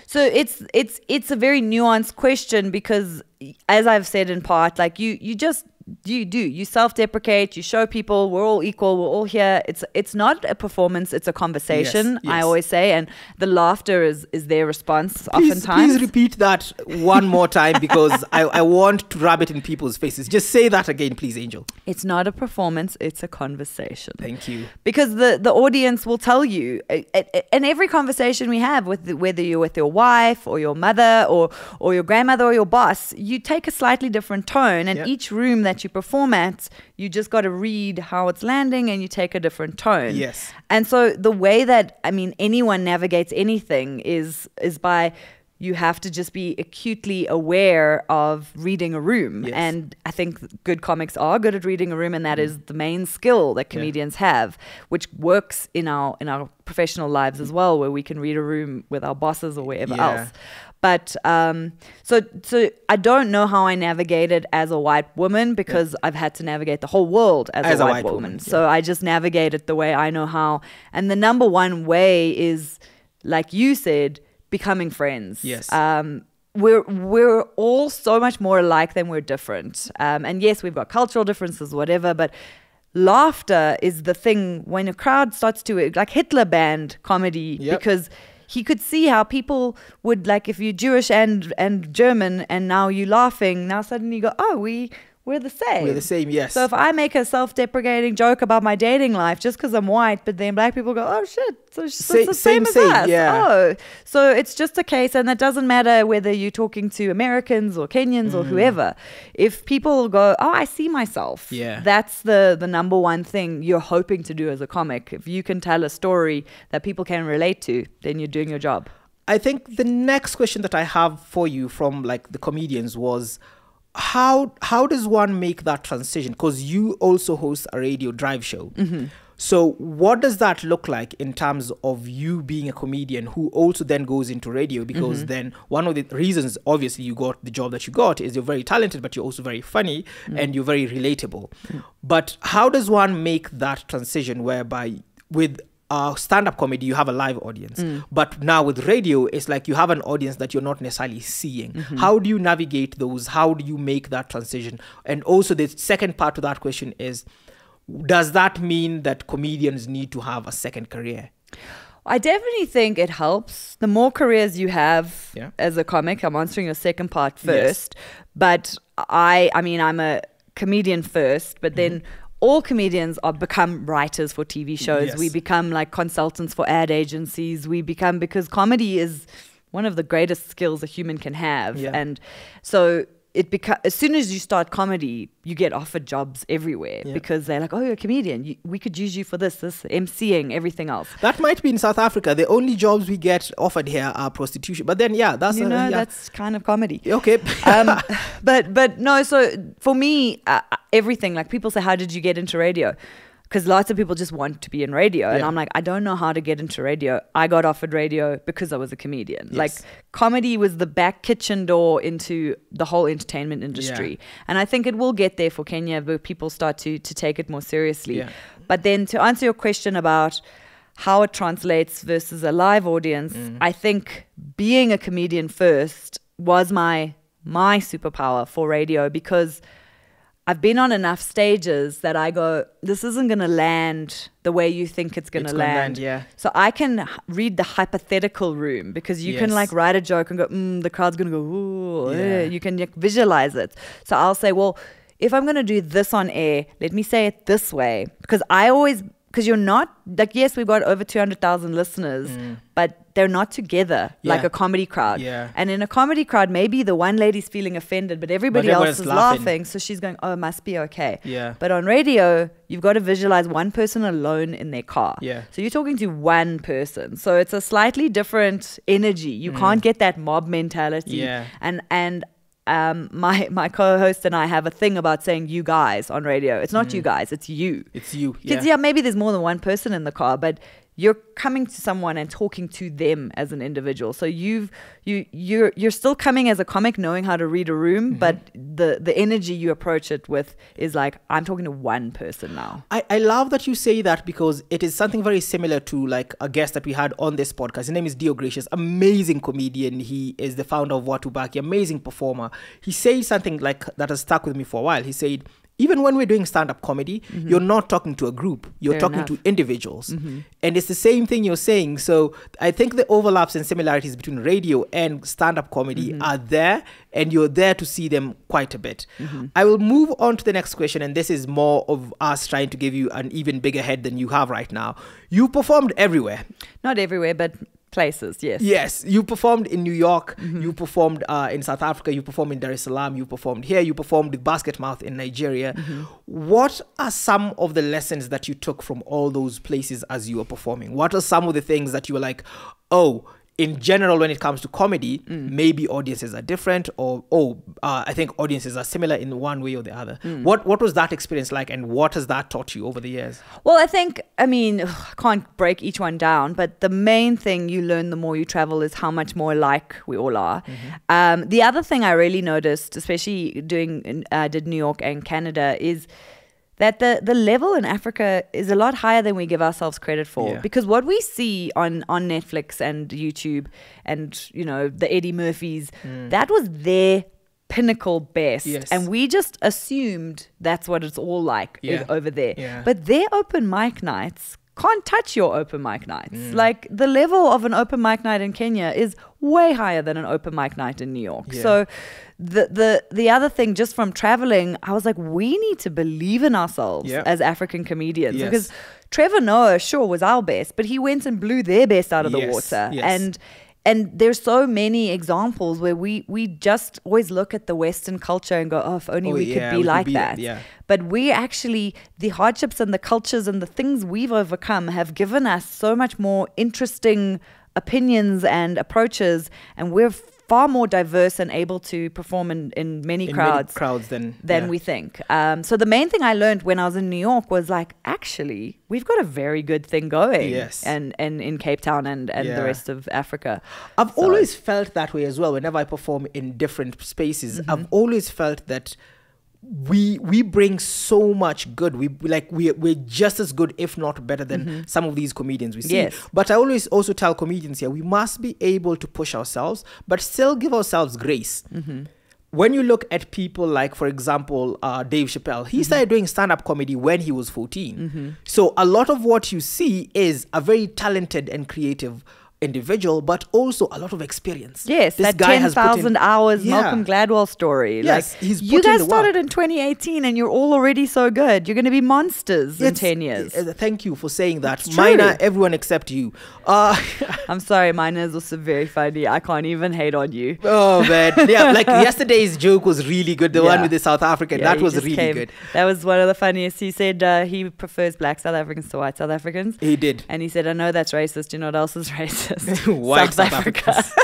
[SPEAKER 2] So it's a very nuanced question because, as I've said in part, like you self-deprecate, you show people we're all equal, we're all here. It's not a performance, it's a conversation.
[SPEAKER 1] Yes.
[SPEAKER 2] I always say, and the laughter is their response. Oftentimes,
[SPEAKER 1] please repeat that one more time because I want to rub it in people's faces. Just say that again, please, Angel.
[SPEAKER 2] It's not a performance, it's a conversation.
[SPEAKER 1] Thank you.
[SPEAKER 2] Because the audience will tell you, in every conversation we have, whether you're with your wife or your mother or your grandmother or your boss, you take a slightly different tone, and each room that you perform at, you just got to read how it's landing and you take a different tone.
[SPEAKER 1] Yes.
[SPEAKER 2] And so the way that, I mean, anyone navigates anything is by, you have to just be acutely aware of reading a room.
[SPEAKER 1] Yes.
[SPEAKER 2] And I think good comics are good at reading a room, and that is the main skill that comedians have, which works in our professional lives as well, where we can read a room with our bosses or wherever else. But so I don't know how I navigated as a white woman, because I've had to navigate the whole world as a white woman. So I just navigate it the way I know how. And the number one way is, like you said, becoming friends.
[SPEAKER 1] Yes.
[SPEAKER 2] We're all so much more alike than we're different. And yes, we've got cultural differences, whatever, but laughter is the thing when a crowd starts to, like Hitler banned comedy because he could see how people would, like, if you're Jewish and German and now you're laughing, now suddenly you go, oh, we're the same.
[SPEAKER 1] We're the same, yes.
[SPEAKER 2] So if I make a self-deprecating joke about my dating life just because I'm white, but then black people go, oh shit, so it's the same as us.
[SPEAKER 1] Yeah.
[SPEAKER 2] Oh, so it's just a case, and it doesn't matter whether you're talking to Americans or Kenyans or whoever. If people go, oh, I see myself.
[SPEAKER 1] Yeah.
[SPEAKER 2] That's the number one thing you're hoping to do as a comic. If you can tell a story that people can relate to, then you're doing your job.
[SPEAKER 1] I think the next question that I have for you from, like, the comedians was, how does one make that transition? Because you also host a radio drive show. So what does that look like in terms of you being a comedian who also then goes into radio? Because then one of the reasons, obviously, you got the job that you got is you're very talented, but you're also very funny and you're very relatable. But how does one make that transition whereby with stand-up comedy, you have a live audience. But now with radio, it's like you have an audience that you're not necessarily seeing. How do you navigate those? How do you make that transition? And also the second part to that question is, does that mean that comedians need to have a second career?
[SPEAKER 2] I definitely think it helps. The more careers you have as a comic, I'm answering your second part first. But I mean, I'm a comedian first, but then all comedians become writers for TV shows. We become like consultants for ad agencies. We become, because comedy is one of the greatest skills a human can have. And so as soon as you start comedy, you get offered jobs everywhere because they're like, oh, you're a comedian. We could use you for this, MCing, everything else.
[SPEAKER 1] That might be in South Africa. The only jobs we get offered here are prostitution. But then, that's
[SPEAKER 2] that's kind of comedy.
[SPEAKER 1] Okay.
[SPEAKER 2] But no, so for me, everything, like people say, how did you get into radio? Because lots of people just want to be in radio. And I'm like, I don't know how to get into radio. I got offered radio because I was a comedian. Like, comedy was the back kitchen door into the whole entertainment industry. And I think it will get there for Kenya, where people start to take it more seriously. But then to answer your question about how it translates versus a live audience, I think being a comedian first was my superpower for radio, because I've been on enough stages that I go, this isn't going to land the way you think it's going to land. So I can read the hypothetical room, because you can like write a joke and go, the crowd's going to go, ooh, you can visualize it. So I'll say, well, if I'm going to do this on air, let me say it this way. Because you're not, like, yes, we've got over 200,000 listeners, but they're not together like a comedy crowd. And in a comedy crowd, maybe the one lady's feeling offended, but everybody else is laughing. So she's going, oh, it must be okay. But on radio, you've got to visualize one person alone in their car. So you're talking to one person. So it's a slightly different energy. You can't get that mob mentality. And my co-host and I have a thing about saying you guys on radio. It's not you guys, it's you.
[SPEAKER 1] It's you.
[SPEAKER 2] Kids, maybe there's more than one person in the car, but you're coming to someone and talking to them as an individual. So you're still coming as a comic, knowing how to read a room, but the energy you approach it with is like, I'm talking to one person now.
[SPEAKER 1] I love that you say that, because it is something very similar to like a guest that we had on this podcast. His name is Dio Gracious, amazing comedian. He is the founder of Watubaki, amazing performer. He said something like that has stuck with me for a while. He said, even when we're doing stand-up comedy, you're not talking to a group. You're
[SPEAKER 2] Fair
[SPEAKER 1] talking
[SPEAKER 2] enough.
[SPEAKER 1] to individuals. And it's the same thing you're saying. So I think the overlaps and similarities between radio and stand-up comedy are there, and you're there to see them quite a bit. I will move on to the next question, and this is more of us trying to give you an even bigger head than you have right now. You performed everywhere.
[SPEAKER 2] Not everywhere, but places, yes.
[SPEAKER 1] Yes, you performed in New York, you performed in South Africa, you performed in Dar es Salaam, you performed here, you performed with Basket Mouth in Nigeria. What are some of the lessons that you took from all those places as you were performing? What are some of the things that you were like, oh, in general, when it comes to comedy, maybe audiences are different, or I think audiences are similar in one way or the other. What was that experience like, and what has that taught you over the years?
[SPEAKER 2] Well, I mean, I can't break each one down, but the main thing you learn the more you travel is how much more alike we all are. The other thing I really noticed, especially did New York and Canada, is that the level in Africa is a lot higher than we give ourselves credit for.
[SPEAKER 1] Yeah.
[SPEAKER 2] Because what we see on Netflix and YouTube and, you know, the Eddie Murphys, that was their pinnacle best.
[SPEAKER 1] Yes.
[SPEAKER 2] And we just assumed that's what it's all like over there.
[SPEAKER 1] Yeah.
[SPEAKER 2] But their open mic nights can't touch your open mic nights. Like, the level of an open mic night in Kenya is way higher than an open mic night in New York.
[SPEAKER 1] Yeah.
[SPEAKER 2] So the other thing, just from traveling, I was like, we need to believe in ourselves as African comedians.
[SPEAKER 1] Yes.
[SPEAKER 2] Because Trevor Noah, sure, was our best, but he went and blew their best out of the water.
[SPEAKER 1] Yes.
[SPEAKER 2] And there's so many examples where we just always look at the Western culture and go, oh, if only we could be like that. But we actually, the hardships and the cultures and the things we've overcome have given us so much more interesting opinions and approaches, and we're far more diverse and able to perform in many crowds than we think. So the main thing I learned when I was in New York was like, actually, we've got a very good thing going.
[SPEAKER 1] Yes.
[SPEAKER 2] And in Cape Town and the rest of Africa.
[SPEAKER 1] I've always felt that way as well. Whenever I perform in different spaces, I've always felt that we bring so much good. We're just as good, if not better, than some of these comedians we see.
[SPEAKER 2] Yes.
[SPEAKER 1] But I always also tell comedians here, we must be able to push ourselves, but still give ourselves grace. When you look at people like, for example, Dave Chappelle, he started doing stand-up comedy when he was 14. So a lot of what you see is a very talented and creative individual, but also a lot of experience.
[SPEAKER 2] Yes,
[SPEAKER 1] this
[SPEAKER 2] that
[SPEAKER 1] guy
[SPEAKER 2] 10,000 hours Malcolm Gladwell story.
[SPEAKER 1] Yes,
[SPEAKER 2] like,
[SPEAKER 1] he's
[SPEAKER 2] you
[SPEAKER 1] put in
[SPEAKER 2] guys
[SPEAKER 1] the
[SPEAKER 2] started
[SPEAKER 1] work.
[SPEAKER 2] in 2018 and you're all already so good. You're going to be monsters in 10 years.
[SPEAKER 1] Thank you for saying that.
[SPEAKER 2] It's true.
[SPEAKER 1] Minor, everyone except you.
[SPEAKER 2] I'm sorry, mine is also very funny. I can't even hate on you.
[SPEAKER 1] Oh man, yeah, like yesterday's joke was really good. The one with the South African, that
[SPEAKER 2] he
[SPEAKER 1] was
[SPEAKER 2] just
[SPEAKER 1] really
[SPEAKER 2] came.
[SPEAKER 1] good.
[SPEAKER 2] That was one of the funniest. He said he prefers black South Africans to white South Africans.
[SPEAKER 1] He did.
[SPEAKER 2] And he said, I know that's racist. You know what else is racist?
[SPEAKER 1] White South
[SPEAKER 2] Africa.
[SPEAKER 1] Africans.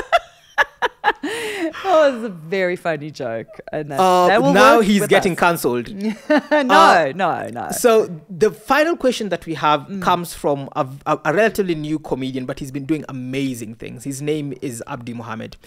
[SPEAKER 2] Oh, it was a very funny joke. And that will
[SPEAKER 1] now
[SPEAKER 2] work
[SPEAKER 1] he's
[SPEAKER 2] with
[SPEAKER 1] getting
[SPEAKER 2] us.
[SPEAKER 1] cancelled.
[SPEAKER 2] No.
[SPEAKER 1] So the final question that we have comes from a relatively new comedian, but he's been doing amazing things. His name is Abdi Mohammed.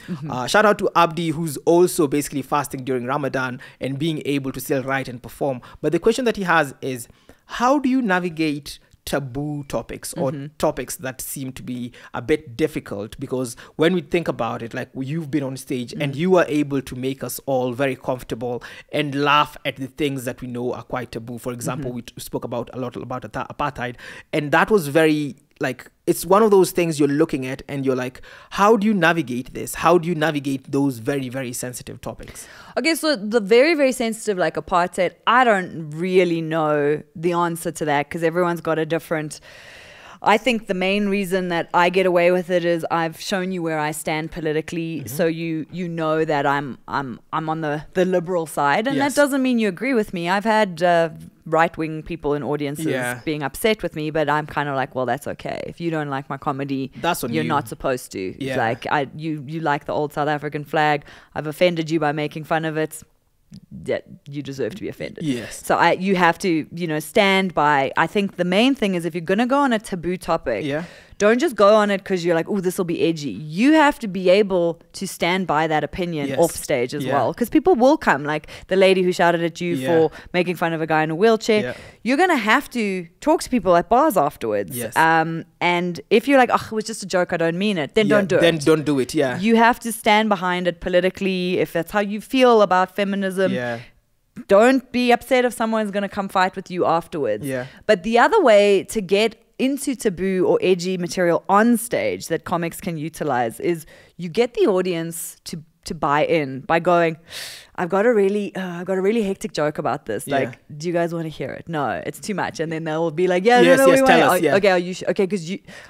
[SPEAKER 1] Shout out to Abdi, who's also basically fasting during Ramadan and being able to still write and perform. But the question that he has is, how do you navigate taboo topics or topics that seem to be a bit difficult? Because when we think about it, like, you've been on stage and you are able to make us all very comfortable and laugh at the things that we know are quite taboo. For example, we spoke a lot about apartheid, and that was very, like, it's one of those things you're looking at and you're like, how do you navigate this? How do you navigate those very, very sensitive topics?
[SPEAKER 2] Okay, so the very, very sensitive, like apartheid, I don't really know the answer to that because everyone's got a different... I think the main reason that I get away with it is I've shown you where I stand politically, so you know that I'm on the liberal side, and that doesn't mean you agree with me. I've had right-wing people in audiences being upset with me, but I'm kind of like, well, that's okay. If you don't like my comedy,
[SPEAKER 1] that's on
[SPEAKER 2] you're
[SPEAKER 1] you.
[SPEAKER 2] not supposed to. It's like, you like the old South African flag. I've offended you by making fun of it. that you deserve to be offended.
[SPEAKER 1] Yes.
[SPEAKER 2] So you have to, stand by. I think the main thing is if you're going to go on a taboo topic, don't just go on it because you're like, oh, this will be edgy. You have to be able to stand by that opinion off stage as well, because people will come, like the lady who shouted at you for making fun of a guy in a wheelchair. You're going to have to talk to people at bars afterwards.
[SPEAKER 1] Yes.
[SPEAKER 2] And if you're like, oh, it was just a joke, I don't mean it, then don't do it.
[SPEAKER 1] Then don't do it,
[SPEAKER 2] You have to stand behind it politically if that's how you feel about feminism. Don't be upset if someone's going to come fight with you afterwards. But the other way to get into taboo or edgy material on stage that comics can utilize is you get the audience to buy in by going, I've got a really hectic joke about this. Like, do you guys want to hear it? No, it's too much. And then they'll be like, we want it. Okay, are you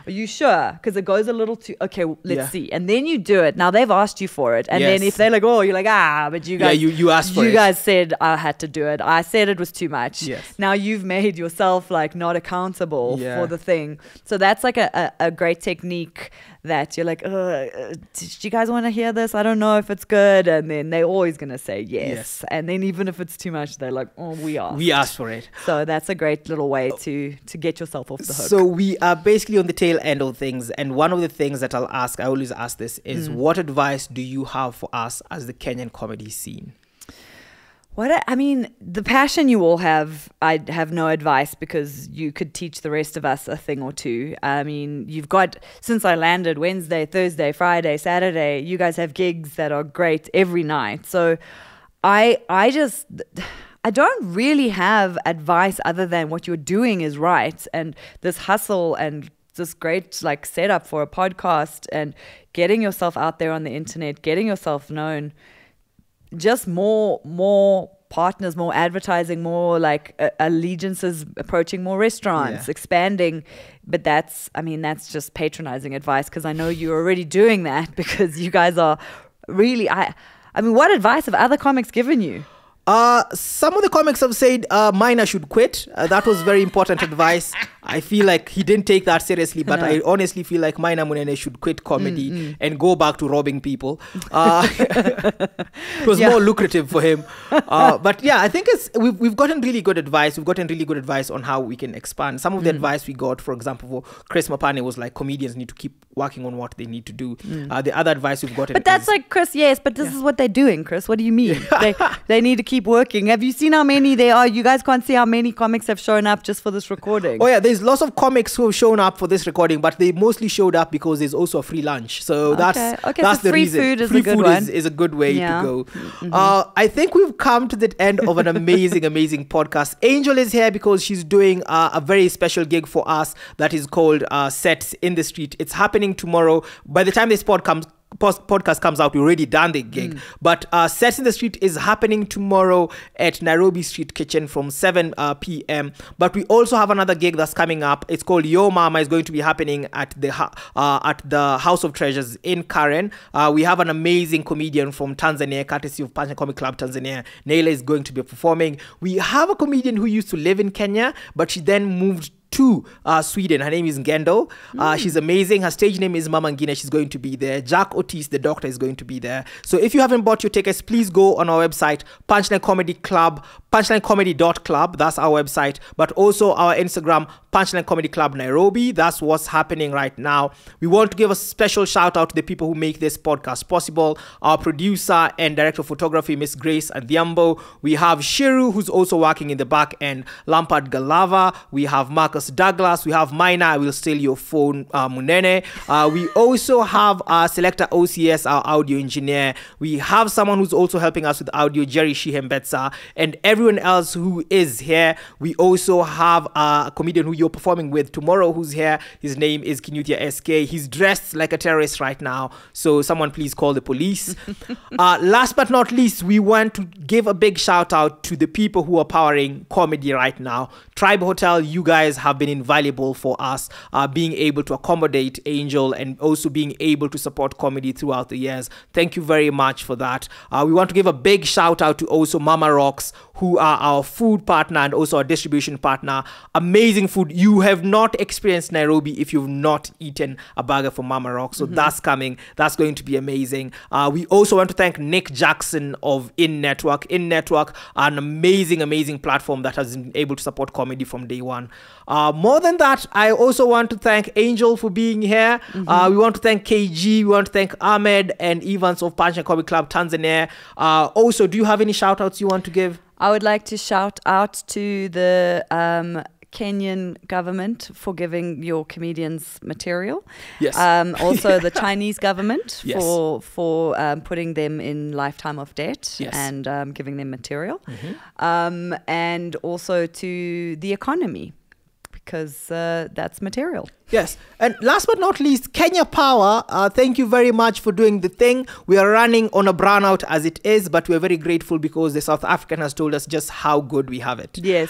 [SPEAKER 2] are you sure? Because it goes a little too. Okay, let's see. And then you do it. Now they've asked you for it, and then if they're like, oh, you're like, but you guys,
[SPEAKER 1] you asked for it.
[SPEAKER 2] You guys said I had to do it. I said it was too much.
[SPEAKER 1] Yes.
[SPEAKER 2] Now you've made yourself like not accountable for the thing. So that's like a great technique that you're like, do you guys want to hear this? I don't know if it's good. And then they're always going to say yes. And then even if it's too much, they're like, oh, we asked for it. So that's a great little way to get yourself off the hook.
[SPEAKER 1] So we are basically on the tail end of things. And one of the things that I always ask this is, what advice do you have for us as the Kenyan comedy scene?
[SPEAKER 2] The passion you all have, I have no advice because you could teach the rest of us a thing or two. You've got, since I landed Wednesday, Thursday, Friday, Saturday, you guys have gigs that are great every night. So I don't really have advice other than what you're doing is right. And this hustle and this great like setup for a podcast and getting yourself out there on the internet, getting yourself known. Just more partners, more advertising, more like allegiances, approaching more restaurants, expanding. But that's just patronizing advice because I know you're already doing that because you guys are really, what advice have other comics given you?
[SPEAKER 1] Some of the comics have said Minor should quit. That was very important advice. I feel like he didn't take that seriously, but I honestly feel like Minor Munene should quit comedy and go back to robbing people. It was more lucrative for him. But yeah, I think we've gotten really good advice. We've gotten really good advice on how we can expand. Some of the advice we got, for example, for Chris Mapane was like comedians need to keep working on what they need to do. The other advice we've gotten,
[SPEAKER 2] but that's like Chris, yes, but this is what they're doing, Chris. What do you mean? They need to keep working. Have you seen how many there are? You guys can't see how many comics have shown up just for this recording.
[SPEAKER 1] Oh yeah, there's lots of comics who have shown up for this recording, but they mostly showed up because there's also a free lunch. So that's
[SPEAKER 2] so
[SPEAKER 1] the
[SPEAKER 2] free
[SPEAKER 1] reason.
[SPEAKER 2] Food is
[SPEAKER 1] free
[SPEAKER 2] a good
[SPEAKER 1] food
[SPEAKER 2] one.
[SPEAKER 1] is a good way to go. I think we've come to the end of an amazing podcast. Angel is here because she's doing a very special gig for us that is called Sets in the Street. It's happening tomorrow. By the time this podcast comes out, we already done the gig, but Sets in the Street is happening tomorrow at Nairobi Street Kitchen from 7 p.m. But we also have another gig that's coming up. It's called Yo Mama. It's going to be happening at the House of Treasures in Karen. We have an amazing comedian from Tanzania, courtesy of Punchline Comedy Club Tanzania. Naila is going to be performing. We have a comedian who used to live in Kenya, but she then moved to Sweden. Her name is Ngendo. She's amazing. Her stage name is Mama Ngina. She's going to be there. Jack Otis, the doctor, is going to be there. So if you haven't bought your tickets, please go on our website, Punchline Comedy Club, punchlinecomedy.club. That's our website. But also our Instagram, Punchline Comedy Club Nairobi. That's what's happening right now. We want to give a special shout out to the people who make this podcast possible. Our producer and director of photography, Miss Grace Adhiambo. We have Shiru, who's also working in the back end, Lampard Galava. We have Marcus Douglas. We have Minor, I will steal your phone, Munene. We also have Selector OCS, our audio engineer. We have someone who's also helping us with audio, Jerry Shihembetsa, and everyone else who is here. We also have a comedian who you're performing with tomorrow who's here. His name is Kinutia SK. He's dressed like a terrorist right now, so someone please call the police. Last but not least, we want to give a big shout out to the people who are powering comedy right now. Tribe Hotel, you guys have have been invaluable for us, being able to accommodate Angel and also being able to support comedy throughout the years. Thank you very much for that. We want to give a big shout out to also Mama Rocks, who are our food partner and also our distribution partner. Amazing food. You have not experienced Nairobi if you've not eaten a burger from Mama Rocks. So that's coming. That's going to be amazing. We also want to thank Nick Jackson of In Network. In Network, an amazing platform that has been able to support comedy from day one. More than that, I also want to thank Angel for being here. We want to thank KG. We want to thank Ahmed and Evans of Punchline Comedy Club Tanzania. Also, do you have any shout outs you want to give?
[SPEAKER 2] I would like to shout out to the Kenyan government for giving your comedians material.
[SPEAKER 1] Yes.
[SPEAKER 2] Also the Chinese government
[SPEAKER 1] Yes.
[SPEAKER 2] for putting them in lifetime of debt.
[SPEAKER 1] Yes.
[SPEAKER 2] And giving them material. And also to the economy, because that's material.
[SPEAKER 1] Yes. And last but not least, Kenya Power, thank you very much for doing the thing. We are running on a brownout as it is, but we're very grateful because the South African has told us just how good we have it.
[SPEAKER 2] Yes.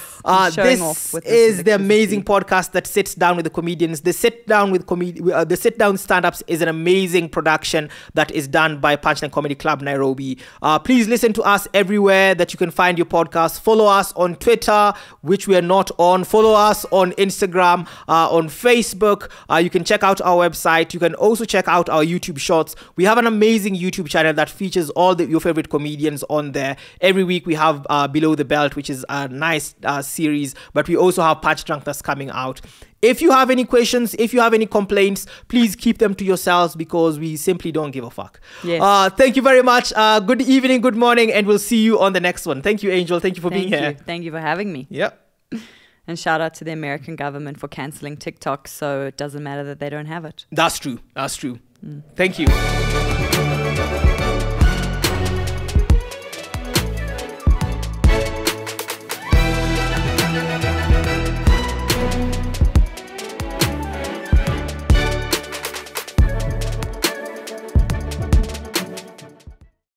[SPEAKER 1] This is the amazing podcast that sits down with the comedians. The Sitdown Stand-Ups is an amazing production that is done by Punchline Comedy Club Nairobi. Please listen to us everywhere that you can find your podcast. Follow us on Twitter, which we are not on. Follow us on Instagram, on Facebook. You can check out our website. You can also check out our YouTube shorts. We have an amazing YouTube channel that features all your favorite comedians on there. Every week we have Below the Belt, which is a nice series, but we also have Punch Drunk that's coming out. If you have any questions, if you have any complaints, please keep them to yourselves because we simply don't give a fuck.
[SPEAKER 2] Yes.
[SPEAKER 1] Thank you very much. Good evening, good morning, and we'll see you on the next one. Thank you, Angel. Thank you for being here.
[SPEAKER 2] Thank you for having me.
[SPEAKER 1] Yep.
[SPEAKER 2] And shout out to the American government for cancelling TikTok, so it doesn't matter that they don't have it.
[SPEAKER 1] That's true. That's true. Thank you.